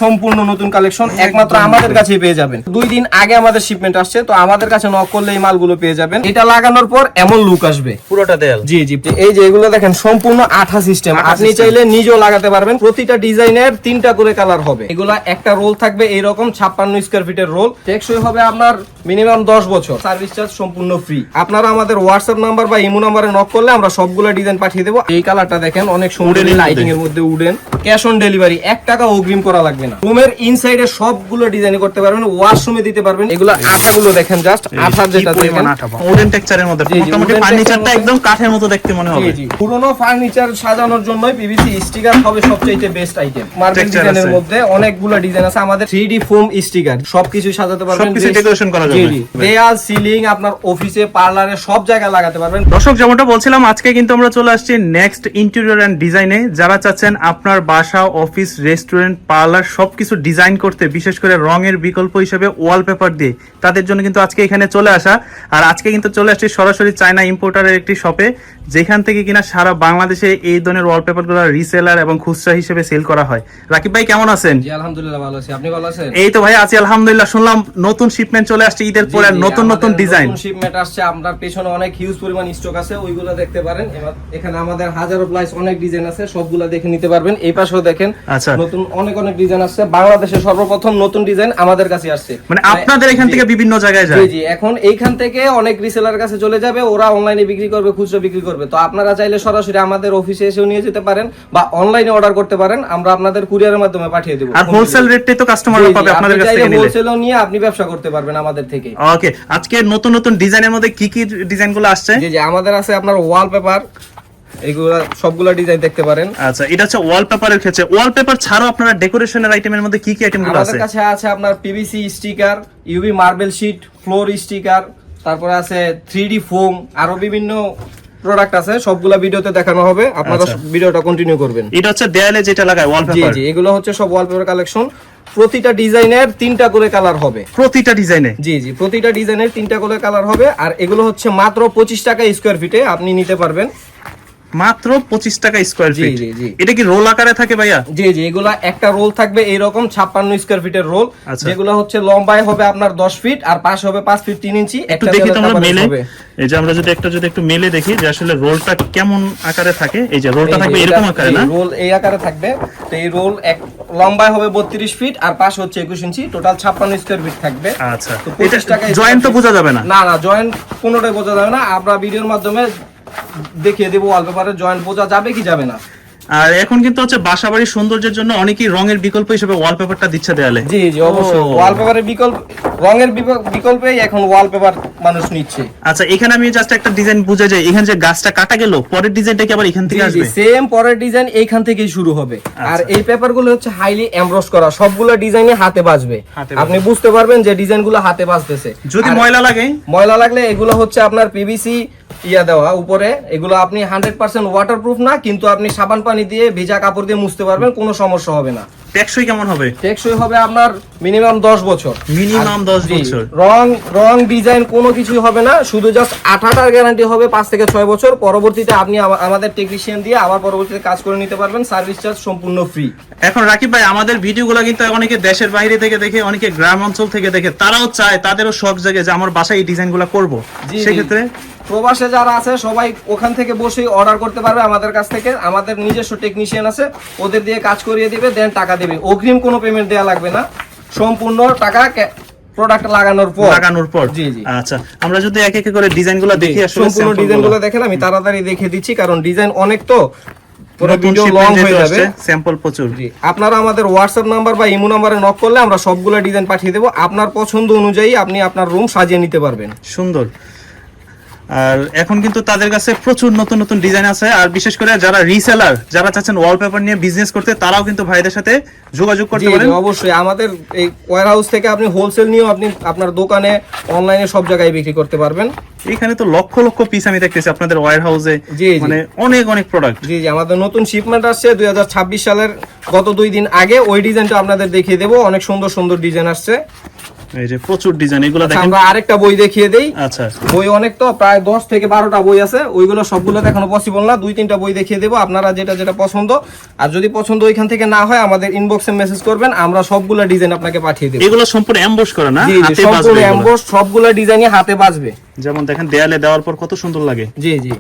সম্পূর্ণ নতুন কালেকশন একমাত্র আমাদের কাছেই পেয়ে যাবেন। 2 দিন আগে আমাদের শিপমেন্ট আসছে, তো আমাদের কাছে নক করলে এই মালগুলো পেয়ে যাবেন। এটা লাগানোর পর এমন লুক আসবে পুরোটা দেয়াল। জি জি, এই যে এগুলো দেখেন সম্পূর্ণ আঠা সিস্টেম, আপনি চাইলে নিজেও লাগাতে পারবেন। প্রতিটা ডিজাইনের 3টা করে কালার হবে। এগুলা একটা রোল থাকবে এইরকম 56 স্কয়ার ফিটের রোল। টেকসই হবে আপনার মিনিমাম 10 বছর। সার্ভিস চার্জ সম্পূর্ণ ফ্রি। আপনারা আমাদের হোয়াটসঅ্যাপ নাম্বার বা ইমো নাম্বারে নক করলে আমরা সবগুলো ডিজাইন পাঠিয়ে দেবো। এই কালারটা দেখেন অনেক সুন্দর, লাইটিং এর মধ্যে উডেন। ক্যাশ অন ডেলিভারি, 1 টাকা অগ্রিম করা লাগবে না। রুমের ইনসাইডে সবগুলো ডিজাইন করতে পারবেন, ওয়াশরুমে দিতে পারবেন। এগুলো আঠাগুলো দেখেন, জাস্ট আঠা যেটা দেখেন উডেন টেক্সচারের মধ্যে, মোটামুটি ফার্নিচারটা একদম কাঠের মতো দেখতে মনে হবে। জি, পুরনো ফার্নিচার সাজানোর জন্য পিভিসি স্টিকার হবে সবচেয়ে বেস্ট আইটেম। মার্বেল ডিজাইনের মধ্যে অনেকগুলো ডিজাইন আছে আমাদের। 3D ফোম স্টিকার সবকিছু সাজাতে পারবেন, সবকিছু ডেকোরেশন করা যাবে। জি, দেয়াল, সিলিং, আপনার অফিসে, পার্লারে সব জায়গায় লাগাতে পারবেন। দর্শক, যেমনটা বলছিলাম, আজকে কিন্তু আমরা চলে আসছি নেক্সট ইন্টেরিয়র এন্ড ডিজাইনে। যারা চাচ্ছেন আপনার বাসা, অফিস, রেস্টুরেন্ট, পার্লার সবকিছু ডিজাইন করতে, বিশেষ করে রঙের বিকল্প হিসেবে ওয়ালপেপার দিয়ে, তাদের জন্য কিন্তু আজকে এখানে চলে আসা। আর আজকে কিন্তু চলে আসছি সরাসরি চায়না ইম্পোর্টারের একটি শপে, যেখান থেকে কিনা সারা বাংলাদেশে এই ধরনের ওয়ালপেপারগুলো রিসেলার এবং খুচরা হিসেবে সেল করা হয়। রাকিব ভাই কেমন আছেন? জি আলহামদুলিল্লাহ ভালো আছি, আপনি ভালো আছেন? এই তো ভাই আছি আলহামদুলিল্লাহ। শুনলাম নতুন শিপমেন্ট চলে আসছে ঈদের পরে, নতুন নতুন ডিজাইন। নতুন শিপমেন্ট আসছে, আপনার পেছনে অনেক হিউজ পরিমাণ স্টক আছে, ওইগুলো দেখতে পারেন। এখানে আমাদের হাজারো প্লাস অনেক ডিজাইন আছে, সবগুলো দেখে নিতে পারবেন। এই পাশেও দেখেন নতুন অনেক ডিজাইন আছে। বাংলাদেশে সর্বপ্রথম নতুন ডিজাইন আমাদের কাছে আসছে, মানে আপনাদের এখান থেকে বিভিন্ন জায়গায় যায়। জি জি, এখন এইখান থেকে অনেক রিসেলার কাছে চলে যাবে, ওরা অনলাইনে বিক্রি করবে, খুচরা বিক্রি করবে। তো আপনারা চাইলে সরাসরি আমাদের অফিসে এসেও নিয়ে যেতে পারেন বা অনলাইনে অর্ডার করতে পারেন, আমরা আপনাদের কুরিয়ারের মাধ্যমে পাঠিয়ে দেব। আর হোলসেল রেটে তো কাস্টমাররা পাবে আপনাদের কাছ থেকে নিলে। হোলসেলও নিয়ে আপনি ব্যবসা করতে পারবেন আমাদের থেকে। ওকে, আজকে নতুন নতুন ডিজাইনের মধ্যে কি কি ডিজাইনগুলো আসছে? জি জি, আমাদের আছে আপনার ওয়ালপেপার, এগুলা সবগুলা ডিজাইন দেখতে পারেন। আচ্ছা, এটা হচ্ছে ওয়ালপেপারের ক্ষেত্রে। ওয়ালপেপার ছাড়াও আপনারা ডেকোরেশনের আইটেমের মধ্যে কি কি আইটেমগুলো আছে? আমাদের কাছে আছে আপনার PVC sticker, UV marble sheet, floor sticker, তারপরে আছে 3D ফোম, আরো বিভিন্ন প্রোডাক্ট আছে। সবগুলা ভিডিওতে দেখানো হবে, আপনারা ভিডিওটা কন্টিনিউ করবেন। এটা হচ্ছে দেয়ালে যেটা লাগায় ওয়ালপেপার। জি জি, এগুলো হচ্ছে সব ওয়ালপেপার কালেকশন। প্রতিটা ডিজাইনের 3টা করে কালার হবে। প্রতিটা ডিজাইনে? জি জি, প্রতিটা ডিজাইনের 3টা করে কালার হবে। আর এগুলো হচ্ছে মাত্র 25 টাকা স্কয়ার ফিটে আপনি নিতে পারবেন। মাত্র 25 টাকা স্কয়ার ফিট? জি জি। এটা কি রোল আকারে থাকে ভাইয়া? জি জি, এগুলা একটা রোল থাকবে এইরকম 56 স্কয়ার ফিটের রোল, যেগুলো হচ্ছে লম্বায় হবে আপনার 10 ফিট আর পাশে হবে 5 ফিট 3 ইঞ্চি। একটু দেখি তো আমরা মেলে, এই যে আমরা যদি একটু মেলে দেখি যে আসলে রোলটা কেমন আকারে থাকে। এই যে রোলটা থাকবে এরকম আকারে না? রোল এই আকারে থাকবে। তো এই রোল এক লম্বায় হবে 32 ফিট আর পাশে হচ্ছে 21 ইঞ্চি, টোটাল 56 স্কয়ার ফিট থাকবে। আচ্ছা, এটা জয়েন্ট তো বোঝা যাবে না? না না, জয়েন্ট কোনোটাই বোঝা যাবে না। আমরা ভিডিওর মাধ্যমে দেখিয়ে দেবো ওয়ালপেপারের জয়েন্ট বোঝা যাবে কি যাবে না। আর এখন কিন্তু হচ্ছে বাসাবাড়ির সৌন্দর্যের জন্য অনেকেই রঙের বিকল্প হিসেবে ওয়ালপেপারটা দিচ্ছে দেয়ালে। জি জি, অবশ্যই ওয়ালপেপারের বিকল্প, রঙের বিকল্পে এখন ওয়ালপেপার মানুষ নিচ্ছে। আচ্ছা, এখানে আমি জাস্ট একটা ডিজাইন বুঝে যাই, এখানে যে গাছটা কাটা গেল, পরের ডিজাইনটা কি আবার এখান থেকে আসবে? সেম পরের ডিজাইন এইখান থেকেই শুরু হবে। আর এই পেপারগুলো হচ্ছে হাইলি এমব্রস করা, সবগুলো ডিজাইনে হাতে বাজবে। আপনি বুঝতে পারবেন যে ডিজাইনগুলো হাতে বাজতেছে। যদি ময়লা লাগলে এগুলো হচ্ছে আপনার পিভিসি দেওয়া উপরে। এগুলো আপনি 100% ওয়াটারপ্রুফ না, কিন্তু আপনি সাবান পানি দিয়ে ভেজা কাপড় দিয়ে মুছতে পারবেন, কোনো সমস্যা হবে না। টেকসই কেমন হবে? টেকসই হবে আপনার মিনিমাম 10 বছর। মিনিমাম 10 বছর। রং ডিজাইন কোনো কিছুই হবে না, শুধু জাস্ট আঠাটার গ্যারান্টি হবে 5 থেকে 6 বছর। পরবর্তীতে আপনি আমাদের টেকনিশিয়ান দিয়ে আবার পরবর্তীতে কাজ করে নিতে পারবেন, সার্ভিস চার্জ সম্পূর্ণ ফ্রি। এখন রাকিব ভাই, আমাদের ভিডিওগুলো কিন্তু অনেকে দেশের বাইরে থেকে দেখে, অনেকে গ্রাম অঞ্চল থেকে দেখে, তারাও চায়, তাদেরও শখ জাগে যে আমার বাসায় এই ডিজাইনগুলো করব। সেক্ষেত্রে প্রবাসে যারা আছে সবাই ওখান থেকে বসেই অর্ডার করতে পারবে আমাদের কাছ থেকে। আমাদের নিজস্ব টেকনিশিয়ান আছে, ওদের দিয়ে কাজ করিয়ে দিবে, দেন টাকা দেবে। অগ্রিম কোনো পেমেন্ট দেওয়া লাগবে না, সম্পূর্ণ টাকা প্রোডাক্ট লাগানোর পর। জি জি। আচ্ছা, আমরা যদি এক এক করে ডিজাইনগুলো দেখি, আসলে সম্পূর্ণ ডিজাইনগুলো দেখেন। আমি তাড়াতাড়ি দেখে দিচ্ছি কারণ ডিজাইন অনেক, তো পুরো ভিডিও লং হয়ে যাবে। স্যাম্পল প্রচুর। আপনারা আমাদের হোয়াটসঅ্যাপ নাম্বার বা ইমো নাম্বারে নক করলে আমরা সবগুলো ডিজাইন পাঠিয়ে দেব। আপনার পছন্দ অনুযায়ী আপনি আপনার রুম সাজিয়ে নিতে পারবেন। সুন্দর। আর এখন কিন্তু তাদের কাছে প্রচুর নতুন নতুন ডিজাইন আছে। আর বিশেষ করে যারা রিসেলার, যারা চাচ্ছেন ওয়ালপেপার নিয়ে বিজনেস করতে, তারাও কিন্তু ভাইদের সাথে যোগাযোগ করতে পারেন। অবশ্যই আমাদের এই ওয়্যার হাউস থেকে আপনি হোলসেল নিয়েও আপনি আপনার দোকানে, অনলাইনে সব জায়গায় বিক্রি করতে পারবেন। এখানে তো লক্ষ লক্ষ পিস আমি দেখতেছি আপনাদের ওয়্যার হাউসে, মানে অনেক প্রোডাক্ট। জি জি, আমাদের নতুন শিপমেন্ট আসছে 2026 সালের গত 2 দিন আগে। ওই ডিজাইনটা আপনাদের দেখিয়ে দেবো, অনেক সুন্দর সুন্দর ডিজাইন আসছে। এই যে প্রচুর ডিজাইন, এগুলো দেখেন। আমরা আরেকটা বই দেখিয়ে দেই। আচ্ছা, বই অনেক, তো প্রায় 10 থেকে 12টা বই আছে, ওইগুলো সবগুলো দেখানো পসিবল না, 2-3টা বই দেখিয়ে দেবো, আপনারা যেটা যেটা পছন্দ। আর যদি পছন্দ ওইখান থেকে না হয় আমাদের ইনবক্সে মেসেজ করবেন, আমরা সবগুলা ডিজাইন আপনাকে পাঠিয়ে দেব। এগুলো সম্পূর্ণ এমবোস করা না, জি জি, হাতে সম্পূর্ণ বাজবে এগুলো। এমবোস, সবগুলা ডিজাইনই হাতে বাজবে। যেমন দেখেন দেয়ালে দেওয়ার পর কত সুন্দর লাগে। জি জি।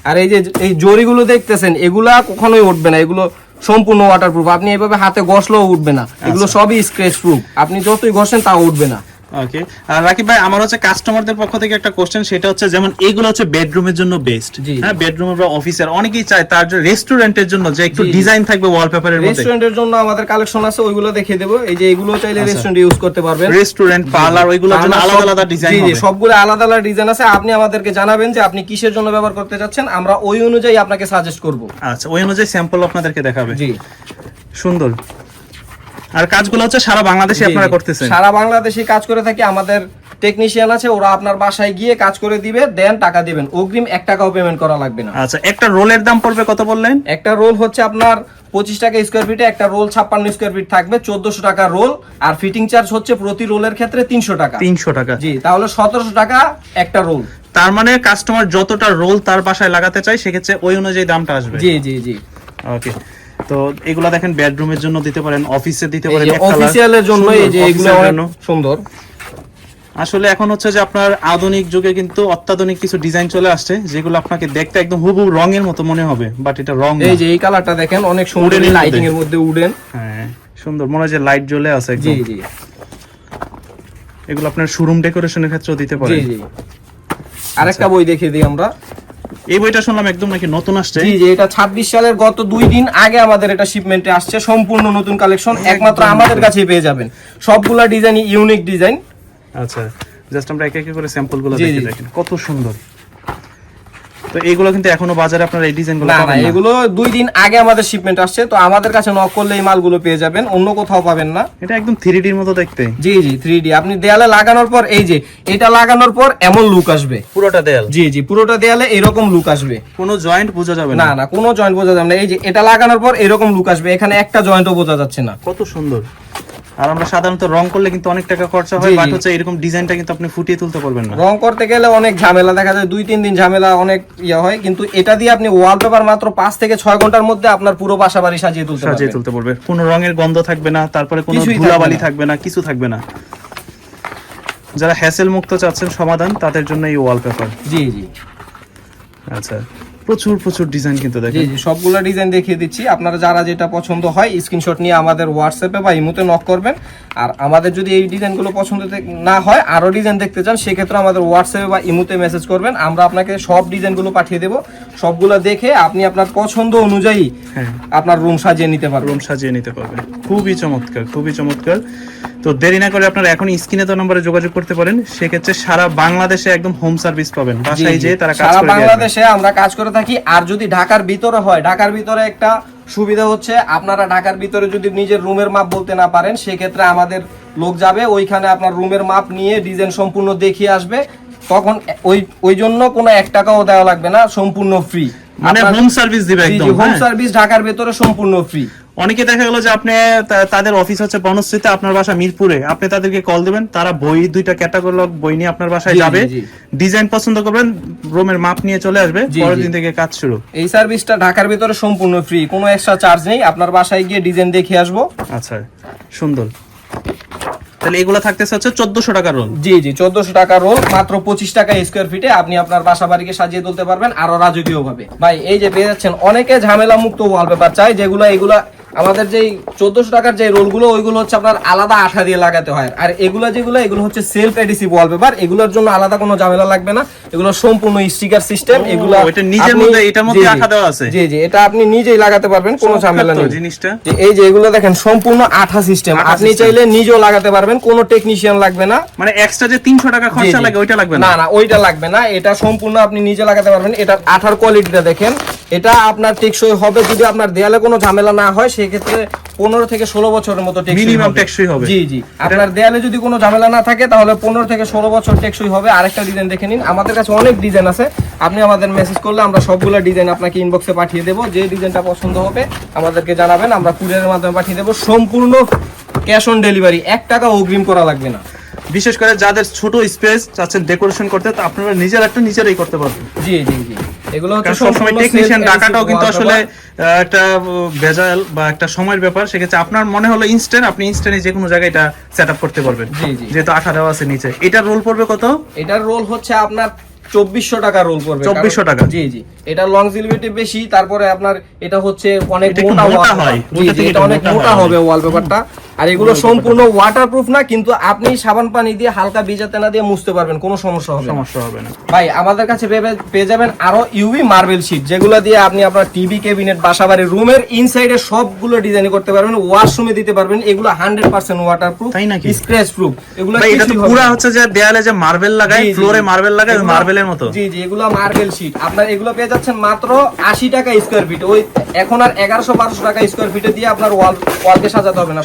আর এই যে এই জরিগুলো দেখতেছেন, এগুলা কখনোই উঠবে না, এগুলো সম্পূর্ণ ওয়াটারপ্রুফ, আপনি এভাবে হাতে ঘষলেও উঠবে না, এগুলো সবই স্ক্র্যাচ প্রুফ, আপনি যতই ঘষেন তাও উঠবে না। ওকে, আর রাকিব ভাই আমার হচ্ছে কাস্টমারদের পক্ষ থেকে একটা কোশ্চেন, সেটা হচ্ছে যেমন এইগুলো হচ্ছে বেডরুমের জন্য বেস্ট, জি। হ্যাঁ বেডরুম বা অফিসের অনেকেই চায় তার যে রেস্টুরেন্টের জন্য যে একটু ডিজাইন থাকবে ওয়ালপেপারের মধ্যে। রেস্টুরেন্টের জন্য আমাদের কালেকশন আছে, ওইগুলো দেখিয়ে দেবো। এই যে এগুলো চাইলে রেস্টুরেন্টে ইউজ করতে পারবেন, রেস্টুরেন্ট পার্লার ওইগুলোর জন্য আলাদা আলাদা ডিজাইন জি জি, হবে। সবগুলো আলাদা আলাদা ডিজাইন আছে। আপনি আমাদেরকে জানাবেন যে আপনি কিসের জন্য ব্যবহার করতে চাচ্ছেন, আমরা ওই অনুযায়ী আপনাকে সাজেস্ট করব। আচ্ছা, ওই অনুযায়ী স্যাম্পল আপনাদেরকে দেখাবে। জি, সুন্দর। আর কাজগুলো হচ্ছে সারা বাংলাদেশে আপনারা করতেছেন? সারা বাংলাদেশে কাজ করে থাকি, আমাদের টেকনিশিয়ান আছে, ওরা আপনার বাসায় গিয়ে কাজ করে দিবে, দেন টাকা দিবেন, অগ্রিম 1 টাকাও পেমেন্ট করা লাগবে না। আচ্ছা, একটা রোলের দাম পড়বে কত বললেন? একটা রোল হচ্ছে আপনার 25 টাকা স্কয়ার ফিটে, একটা রোল 56 স্কয়ার ফিট থাকবে, 1400 টাকা রোল। আর ফিটিং চার্জ হচ্ছে প্রতি রোলের ক্ষেত্রে 300 টাকা। 300 টাকা। জি, তাহলে 1700 টাকা একটা রোল। তার মানে কাস্টমার যতটা রোল তার বাসায় লাগাতে চায় সেক্ষেত্রে ওই অনুযায়ী দামটা আসবে। জি জি জি। ওকে, তো এগুলা দেখেন বেডরুমের জন্য দিতে পারেন, অফিসে দিতে পারেন, অফিসিয়ালের জন্য এই যে এগুলো অফিসের অনেক জন্য। সুন্দর। আসলে এখন হচ্ছে যে আপনার আধুনিক যুগে কিন্তু অত্যাধুনিক কিছু ডিজাইন চলে আসছে যেগুলো আপনাকে দেখতে একদম হুবহু রঙের মতো মনে হবে, বাট এটা রং না। এই যে এই কালারটা দেখেন, অনেক সুন্দর, উডেনের মধ্যে। লাইটিং এর মধ্যে উডেন। হ্যাঁ, সুন্দর, মনে হয় যে লাইট জ্বলে আছে জি একদম। জি এগুলো আপনার শোরুম ডেকোরেশনের ক্ষেত্রেও দিতে জি পারেন। জি। আরেকটা বই দেখিয়ে দিই আমরা। এই বইটা শুনলাম একদম নাকি নতুন আসছে। জি জি, এটা 26 সালের গত 2 দিন আগে আমাদের এটা শিপমেন্টে আসছে, সম্পূর্ণ নতুন কালেকশন, একমাত্র আমাদের কাছেই পেয়ে যাবেন। সবগুলা ডিজাইন ইউনিক ডিজাইন। আচ্ছা, জাস্ট আমরা একে একে করে স্যাম্পল গুলো জি, দেখে জি। দেখেন কত সুন্দর। তো এইগুলো কিন্তু এখনো বাজারে আপনারা এই ডিজাইনগুলো না না, পাবেন না। এগুলো 2 দিন আগে আমাদের শিপমেন্ট আসছে, তো আমাদের কাছে নক করলে এই মালগুলো পেয়ে যাবেন, অন্য কোথাও পাবেন না। এটা একদম 3D এর মতো দেখতে। জি জি, 3D। আপনি দেয়ালে লাগানোর পর, এই যে এটা লাগানোর পর এমন লুক আসবে। পুরোটা দেয়াল? জি জি, পুরোটা দেয়ালে এরকম লুক আসবে। কোনো জয়েন্ট বোঝা যাবে না? না না, কোনো জয়েন্ট বোঝা যাবে না। এই যে এটা লাগানোর পর এরকম লুক আসবে, এখানে একটা জয়েন্টও বোঝা যাচ্ছে না। কত সুন্দর। আর আমরা সাধারণত রং করলে কিন্তু অনেক টাকা খরচা হয়, জি, জি। বাট হচ্ছে এরকম ডিজাইনটা কিন্তু আপনি ফুটিয়ে তুলতে পারবেন না। রং করতে গেলে অনেক ঝামেলা, দেখা যায় 2-3 দিন ঝামেলা, অনেক ইয়ে হয়, কিন্তু এটা দিয়ে আপনি ওয়ালপেপার মাত্র 5 থেকে 6 ঘন্টার মধ্যে আপনার পুরো বাসা বাড়ি সাজিয়ে তুলতে সাজিয়ে পারবেন। তুলতে পারবে, কোনো রঙের গন্ধ থাকবে না, তারপরে কোনো কিছুই ধুলাবালি থাকবে না। থাকবে না, কিছু থাকবে না। যারা হ্যাসেল মুক্ত চাচ্ছেন সমাধান, তাদের জন্য এই ওয়ালপেপার। জি জি আচ্ছা, প্রচুর প্রচুর ডিজাইন কিন্তু জি দেখেন। জি, সবগুলা ডিজাইন দেখিয়ে দিচ্ছি। আপনারা যারা যেটা পছন্দ হয় স্ক্রিনশট নিয়ে আমাদের হোয়াটসঅ্যাপে বা ইমোতে নক করবেন। আর আমাদের যদি এই ডিজাইনগুলো পছন্দ না হয়, আরো ডিজাইন দেখতে চান, সেক্ষেত্রে আমাদের হোয়াটসঅ্যাপে বা ইমোতে মেসেজ করবেন, আমরা আপনাকে সব ডিজাইনগুলো পাঠিয়ে দেব। সবগুলো দেখে আপনি আপনার পছন্দ অনুযায়ী হ্যাঁ, আপনার রুম সাজিয়ে নিতে পারবেন। রুম সাজিয়ে নিতে পারবেন। খুবই চমৎকার, খুবই চমৎকার। তো দেরি না করে আপনারা এখন স্ক্রিনে তো নম্বরে যোগাযোগ করতে পারেন, সেক্ষেত্রে সারা বাংলাদেশে একদম হোম সার্ভিস পাবেন, বাসায় যেয়ে তারা কাজ সারা করে দিয়ে আসবে। বাংলাদেশে আমরা কাজ করে থাকি। আর যদি ঢাকার ভিতরে হয়, ঢাকার ভিতরে একটা সুবিধা হচ্ছে, আপনারা ঢাকার ভিতরে যদি নিজের রুমের মাপ বলতে না পারেন, সেক্ষেত্রে আমাদের লোক যাবে ওইখানে, আপনার রুমের মাপ নিয়ে ডিজাইন সম্পূর্ণ দেখিয়ে আসবে। তখন ওই জন্য কোনো 1 টাকাও দেওয়া লাগবে না, সম্পূর্ণ ফ্রি। মানে হোম সার্ভিস দিবে একদম। হোম হ্যাঁ। সার্ভিস ঢাকার ভিতরে সম্পূর্ণ ফ্রি। অনেকে দেখা গেল যে আপনি তাদের অফিস হচ্ছে বনশ্রীতে, আপনার বাসা মিরপুরে, আপনি তাদেরকে কল দিবেন, তারা বই 2টা ক্যাটাগরি বই নিয়ে আপনার বাসায় জি, যাবে, জি, জি। ডিজাইন পছন্দ করবেন, রুমের মাপ নিয়ে চলে আসবে, জি, পরের জি। দিন থেকে কাজ শুরু। এই সার্ভিসটা ঢাকার ভিতরে সম্পূর্ণ ফ্রি, কোনো এক্সট্রা চার্জ নেই। আপনার বাসায় গিয়ে ডিজাইন দেখে আসবো। আচ্ছা, সুন্দর। তাহলে এগুলো থাকতেছে হচ্ছে 1400 টাকা রোল। জি জি, 1400 টাকা রোল, মাত্র 25 টাকা স্কয়ার ফিটে আপনি আপনার বাসা বাড়িকে সাজিয়ে তুলতে পারবেন আরো রাজকীয় ভাবে। ভাই এই যে পেয়ে যাচ্ছেন, অনেকে ঝামেলা মুক্ত ওয়ালপেপার চাই, এগুলা আমাদের যেই 1400 টাকার যে রোলগুলো, ওইগুলো হচ্ছে আপনার আলাদা আঠা দিয়ে লাগাতে হয়। আর এগুলো হচ্ছে সেলফ এডিসিভ ওয়ালপেপার, এগুলোর জন্য আলাদা কোনো ঝামেলা লাগবে না, এগুলো সম্পূর্ণ স্টিকার সিস্টেম। এগুলো এটা নিজের মধ্যে, এটার মধ্যে আঠা দেওয়া আছে। জি জি, এটা আপনি নিজেই লাগাতে পারবেন, কোনো ঝামেলা নেই জিনিসটা। এই যে এগুলো দেখেন, সম্পূর্ণ আঠা সিস্টেম, আপনি চাইলে নিজেও লাগাতে পারবেন, কোনো টেকনিশিয়ান লাগবে না। মানে এক্সট্রা যে 300 টাকা খরচা লাগে ওইটা লাগবে না? না না, ওইটা লাগবে না, এটা সম্পূর্ণ আপনি নিজে লাগাতে পারবেন। এটা আঠার কোয়ালিটিটা দেখেন, এটা আপনার টেকসই হবে। যদি আপনার দেয়ালে কোনো ঝামেলা না হয়, সেক্ষেত্রে 15 থেকে 16 বছরের মতো মিনিমাম টেকসই হবে। জি জি, আপনার দেয়ালে যদি কোনো ঝামেলা না থাকে, তাহলে 15 থেকে 16 বছর টেকসই হবে। আরেকটা ডিজাইন দেখে নিন, আমাদের কাছে অনেক ডিজাইন আছে, আপনি আমাদের মেসেজ করলে আমরা সবগুলো ডিজাইন আপনাকে ইনবক্সে পাঠিয়ে দেবো। যে ডিজাইনটা পছন্দ হবে আমাদেরকে জানাবেন, আমরা কুরিয়ারের মাধ্যমে পাঠিয়ে দেবো। সম্পূর্ণ ক্যাশ অন ডেলিভারি, 1 টাকা অগ্রিম করা লাগবে না। বিশেষ করে যাদের ছোট স্পেস চাচ্ছেন ডেকোরেশন করতে, তো আপনারা নিজেরাই করতে পারবেন। জি জি জি, এগুলো হচ্ছে কারণ সবসময় টেকনিশিয়ান ডাকাটাও কিন্তু আসলে একটা ভেজাল বা একটা সময়ের ব্যাপার। সেক্ষেত্রে আপনার মনে হলো ইনস্ট্যান্ট, আপনি ইনস্ট্যান্টে যে কোনো জায়গায় এটা সেট আপ করতে পারবেন। জি জি, যেহেতু আঠা দেওয়া আছে নিচে। এটার রোল পড়বে কত? এটার রোল হচ্ছে আপনার 2400 টাকা রোল পড়বে। 2400 টাকা? জি জি, এটা লংজিভিটি বেশি, তারপরে আপনার এটা হচ্ছে অনেক এটা একটু মোটা মোটা wallpaper। হয়, জি জি, এটা অনেক মোটা হবে ওয়ালপেপারটা। আর এগুলো সম্পূর্ণ ওয়াটারপ্রুফ না, কিন্তু আপনি সাবান পানি দিয়ে হালকা ভিজাতে না দিয়ে মুছতে পারবেন, কোনো সমস্যা হবে না। সমস্যা হবে না। ভাই আমাদের কাছে পেয়ে যাবেন আরো ইউভি মার্বেল শীট, যেগুলো দিয়ে আপনি আপনার টিভি ক্যাবিনেট, বাসাবাড়ি, রুমের ইনসাইডে সবগুলো ডিজাইন করতে পারবেন, ওয়াশরুমে দিতে পারবেন। এগুলো 100% ওয়াটারপ্রুফ, তাই নাকি? Scratch proof. এগুলো ভাই এটা তো কিছুই হবে পুরো না। হচ্ছে যে দেয়ালে যে মার্বেল লাগায়, জি, জি, ফ্লোরে মার্বেল লাগায়, ওই এগুলো- মার্বেলের মতো। জি জি, এগুলো মার্বেল শীট। আপনার এগুলো পেয়ে যাচ্ছেন মাত্র 80 টাকা স্কয়ার ফিট। ওই এখন আর 1100-1200 টাকা স্কয়ার ফিটে দিয়ে আপনার ওয়ালকে সাজাতে হবে না,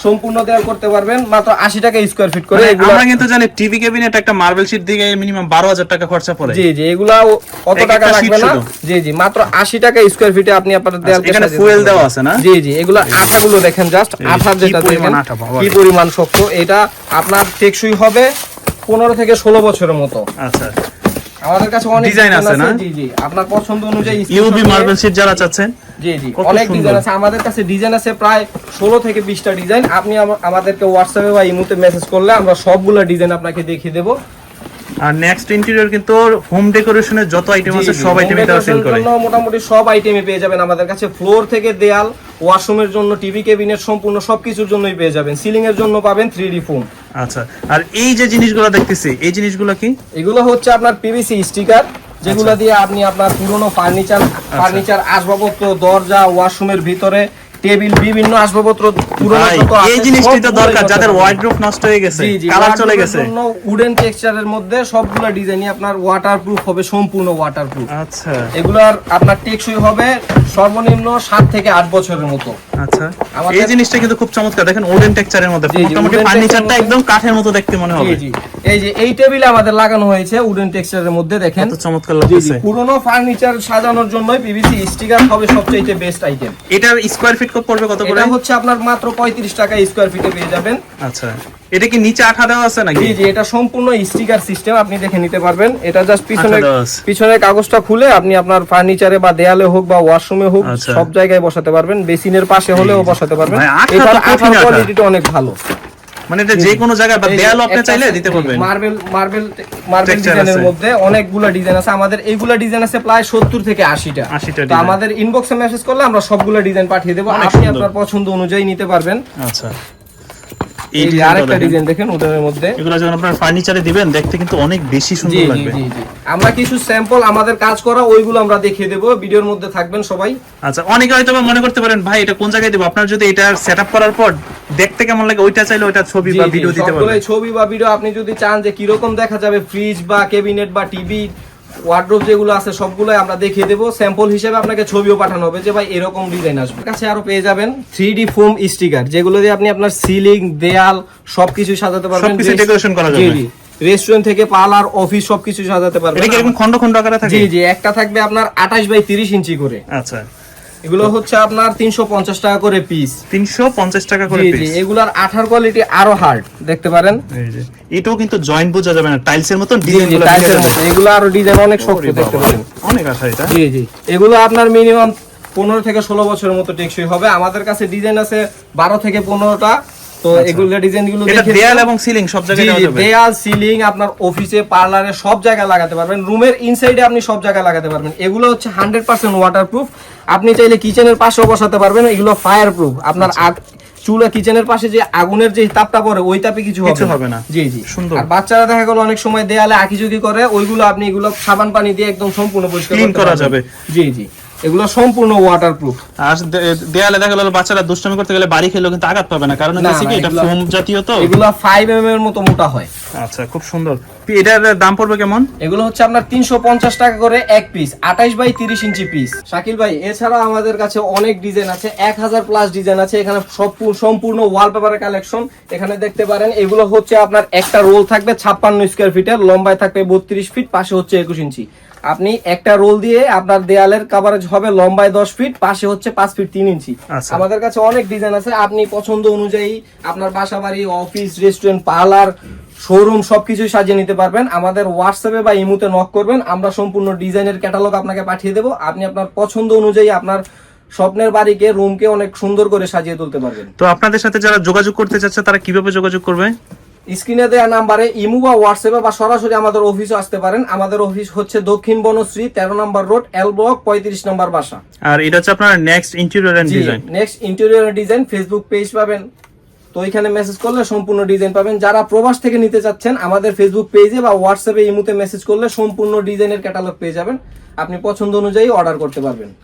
সম্পূর্ণ দেয়াল করতে পারবেন মাত্র 80 টাকা স্কয়ার ফিট করে। এগুলো আমরা কিন্তু জানি টিভি ক্যাবিনেট একটা মার্বেল শীট দিকে মিনিমাম 12000 টাকা খরচা পড়ে। জি জি, এগুলা অত এক টাকা একটা লাগবে sheet না। শুধু? জি জি, মাত্র 80 টাকা স্কয়ার ফিটে আপনি আপনার দেয়ালকে এখানে সাজিয়ে ফুয়েল দিতে দেওয়া পারবেন। আছে না? জি জি, এগুলা আঠাগুলো দেখেন, জাস্ট এই আঠার কি যেটা পরিমাণ দেখেন আঠা, বাবা। কি পরিমাণ শক্ত। এটা আপনার টেকসই হবে 15 থেকে 16 বছরের মতো। আচ্ছা, আমাদের কাছে অনেক ডিজাইন আছে না? জি জি, আপনার পছন্দ অনুযায়ী ইউভি মার্বেল শীট যারা চাচ্ছেন, জি জি, কত অনেক সুন্দর। ডিজাইন আছে আমাদের কাছে। ডিজাইন আছে প্রায় 16 থেকে 20টা ডিজাইন। আপনি আমাদেরকে হোয়াটসঅ্যাপে বা ইমোতে মেসেজ করলে আমরা সবগুলো ডিজাইন আপনাকে দেখিয়ে দেবো। আর নেক্সট ইন্টেরিয়র কিন্তু হোম ডেকোরেশনের যত আইটেম আছে সব আইটেমই তারা সেল করে। মোটামুটি সব আইটেমই পেয়ে যাবেন আমাদের কাছে। ফ্লোর থেকে দেয়াল, ওয়াশরুমের জন্য, টিভি ক্যাবিনেট, সম্পূর্ণ সবকিছুর জন্যই পেয়ে যাবেন। সিলিং এর জন্য পাবেন 3D ফোম। আচ্ছা, আর এই যে জিনিসগুলো দেখতেছি, এই জিনিসগুলো কি? এগুলো হচ্ছে আপনার পিভিসি স্টিকার, যেগুলো দিয়ে আপনি আপনার পুরনো ফার্নিচার আসবাবপত্র, দরজা, ওয়াশরুমের ভিতরে টেবিল, বিভিন্ন আসবাবপত্র পুরনো ভাই, যত আছে এই জিনিসটি তো সবগুলোই দরকার করতে যাদের পারবেন। ওয়ার্ডরোব নষ্ট হয়ে গেছে, জি জি, কালার চলে wardrobe-এর গেছে। জন্য উডেন টেক্সচারের মধ্যে সবগুলো ডিজাইনই আপনার ওয়াটারপ্রুফ হবে, সম্পূর্ণ ওয়াটারপ্রুফ। আচ্ছা এগুলার আপনার টেকসই হবে সর্বনিম্ন 7 থেকে 8 বছরের মতো। আচ্ছা, আমাদের- এই জিনিসটা কিন্তু খুব চমৎকার। দেখেন উডেন টেক্সচারের মধ্যে, জি, জি, মোটামুটি wooden ফার্নিচারটা texture-এর একদম কাঠের মতো দেখতে মনে হবে। জি জি, এই যে এই টেবিলে আমাদের লাগানো হয়েছে উডেন টেক্সচারের মধ্যে, দেখেন কত চমৎকার জি জি, লাগতেছে। পুরনো ফার্নিচার সাজানোর জন্য পিভিসি স্টিকার হবে সবচেয়ে বেস্ট আইটেম। এটার স্কয়ার ফিট পড়বে কত করে? এটা হচ্ছে আপনার মাত্র 35 টাকা স্কয়ার ফিটে পেয়ে যাবেন। আচ্ছা, এটা কি নিচে আঠা দেওয়া আছে নাকি? জি জি, এটা সম্পূর্ণ স্টিকার সিস্টেম, আপনি দেখে নিতে পারবেন। এটা জাস্ট দেওয়া আছে। পিছনের কাগজটা খুলে আপনি আপনার ফার্নিচারে বা দেয়ালে হোক বা ওয়াশরুমে হোক আচ্ছা। সব জায়গায় বসাতে পারবেন, বেসিনের পাশে হলেও বসাতে পারবেন। ভাই, আঠা তো এটার কঠিন আঠার আঠা। কোয়ালিটিটা অনেক ভালো। মানে এটা যে কোনো জায়গায় বা এই যে দেয়াল আপনি একটা চাইলে দিতে পারবেন। মার্বেল Texture ডিজাইনের আছে। মধ্যে অনেকগুলো ডিজাইন আছে আমাদের। এইগুলা ডিজাইন আছে প্রায় 70 থেকে 80টা। 80টা তো design। আমাদের ইনবক্সে মেসেজ করলে আমরা সবগুলো ডিজাইন পাঠিয়ে দেবো, অনেক আপনি সুন্দর। আপনার পছন্দ অনুযায়ী নিতে পারবেন। আচ্ছা, এই যে আরেকটা ডিজাইন দেখেন উডেনের মধ্যে। এগুলো যখন আপনার ফার্নিচারে দিবেন দেখতে কিন্তু অনেক বেশি জি সুন্দর জি লাগবে। জি জি, আমরা কিছু স্যাম্পল আমাদের কাজ করা ওইগুলো আমরা দেখিয়ে দেবো, ভিডিওর মধ্যে থাকবেন সবাই। আচ্ছা, অনেকে হয়তো বা মনে করতে পারেন ভাই এটা কোন জায়গায় দেব, আপনার যদি এটা সেটআপ করার পর দেখতে কেমন লাগে ওইটা চাইলে ওইটা ছবি বা জি, জি, ভিডিও দিতে সবগুলোই পারবেন। ছবি বা ভিডিও আপনি যদি চান যে কিরকম দেখা যাবে, ফ্রিজ বা ক্যাবিনেট বা টিভি, ওয়ার্ডরোব যেগুলো আছে সবগুলোই আমরা দেখিয়ে দেবো। স্যাম্পল হিসেবে আপনাকে ছবিও পাঠানো হবে যে ভাই এরকম ডিজাইন আসবে। কাছে আরো পেয়ে যাবেন 3D ফোম স্টিকার, যেগুলো দিয়ে আপনি আপনার সিলিং, দেয়াল সবকিছু সাজাতে পারবেন। সবকিছু decoration করা যাবে। জি জি, রেস্টুরেন্ট থেকে পার্লার, অফিস সবকিছু সাজাতে পারবেন। এটা কি এরকম খন্ড খন্ড আকারে থাকে? জি জি, একটা থাকবে আপনার 28 বাই 30 ইঞ্চি করে। আচ্ছা, এগুলো হচ্ছে আপনার 350 টাকা করে পিস। 350 টাকা করে জি জি, পিস। এগুলার আঠার কোয়ালিটি আরো হার্ড, দেখতে পারেন। এই যে এটাও কিন্তু জয়েন্ট বোঝা যাবে না, টাইলসের মতন জি জি, ডিজাইনগুলো টাইলসের মতো। এগুলো আরো ডিজাইন অনেক শক্ত, ওরে দেখতে বাবা, পারেন। অনেক আঠা এটা। জি জি, এগুলো আপনার মিনিমাম 15 থেকে 16 বছরের মতো টেকসই হবে। আমাদের কাছে ডিজাইন আছে 12 থেকে 15টা। তো এগুলো ডিজাইনগুলো এটা দেখে দেয়াল এবং সিলিং সব জায়গায় দেওয়া যাবে। দেয়াল, সিলিং, আপনার অফিসে, পার্লারে সব জায়গায় লাগাতে পারবেন। রুমের ইনসাইডে আপনি সব জায়গায় লাগাতে পারবেন। এগুলো হচ্ছে 100% ওয়াটারপ্রুফ। আপনি চাইলে কিচেনের পাশেও বসাতে পারবেন। এগুলো ফায়ার প্রুফ। আপনার চুলা, কিচেনের পাশে যে আগুনের যে তাপটা পড়ে ওই তাপে কিছু হবে না। জি জি, সুন্দর। আর বাচ্চারা দেখা গেল অনেক সময় দেয়ালে আঁকিঝুঁকি করে, ওইগুলো আপনি এগুলো সাবান পানি দিয়ে একদম সম্পূর্ণ পরিষ্কার Clean করতে করা পারবেন। যাবে। জি জি, এগুলো সম্পূর্ণ ওয়াটারপ্রুফ। আর দেয়ালে দেখা গেল বাচ্চারা দুষ্টামি করতে গেলে বাড়ি খেলেও কিন্তু আঘাত পাবে না, কারণ না, হচ্ছে কি না, এটা এগুলা- ফোম জাতীয় তো। এগুলো 5 mm এর মতো মোটা হয়। আচ্ছা, খুব সুন্দর। এটার দাম পড়বে কেমন? এগুলো হচ্ছে আপনার 350 টাকা করে এক পিস, 28 বাই 30 ইঞ্চি পিস। শাকিল ভাই, এছাড়া আমাদের কাছে অনেক ডিজাইন আছে, 1000 প্লাস ডিজাইন আছে। এখানে সম্পূর্ণ ওয়ালপেপারের কালেকশন এখানে দেখতে পারেন। এগুলো হচ্ছে আপনার একটা রোল থাকবে 56 স্কয়ার ফিটের, লম্বায় থাকবে 32 ফিট, পাশে হচ্ছে 21 ইঞ্চি। আপনি একটা রোল দিয়ে আপনার দেয়ালের কভারেজ হবে লম্বায় 10 ফিট, পাশে হচ্ছে 5 ফিট 3 ইঞ্চি। আচ্ছা। আমাদের কাছে অনেক ডিজাইন আছে, আপনি পছন্দ অনুযায়ী আপনার বাসা বাড়ি, অফিস, রেস্টুরেন্ট, পার্লার, শোরুম সবকিছুই সাজিয়ে নিতে পারবেন। আমাদের হোয়াটসঅ্যাপে বা ইমোতে নক করবেন, আমরা সম্পূর্ণ ডিজাইনের ক্যাটালগ আপনাকে পাঠিয়ে দেবো। আপনি আপনার পছন্দ অনুযায়ী আপনার স্বপ্নের বাড়িকে, রুমকে অনেক সুন্দর করে সাজিয়ে তুলতে পারবেন। তো আপনাদের সাথে যারা যোগাযোগ করতে চাচ্ছে তারা কিভাবে যোগাযোগ করবে? স্ক্রিনে দেওয়া নাম্বারে ইমো বা হোয়াটসঅ্যাপে বা সরাসরি আমাদের অফিসে আসতে পারেন। আমাদের অফিস হচ্ছে দক্ষিণ বনশ্রী 13 নম্বর রোড, এল ব্লক, 35 নম্বর বাসা। আর এটা হচ্ছে আপনার next interior and design. Next interior design Facebook page পাবেন, তো ওইখানে মেসেজ করলে সম্পূর্ণ ডিজাইন পাবেন। যারা প্রবাস থেকে নিতে চাচ্ছেন, আমাদের ফেসবুক পেজে বা হোয়াটসঅ্যাপে ইমোতে মেসেজ করলে সম্পূর্ণ ডিজাইনের ক্যাটালগ পেয়ে যাবেন। আপনি পছন্দ অনুযায়ী অর্ডার করতে পারবেন।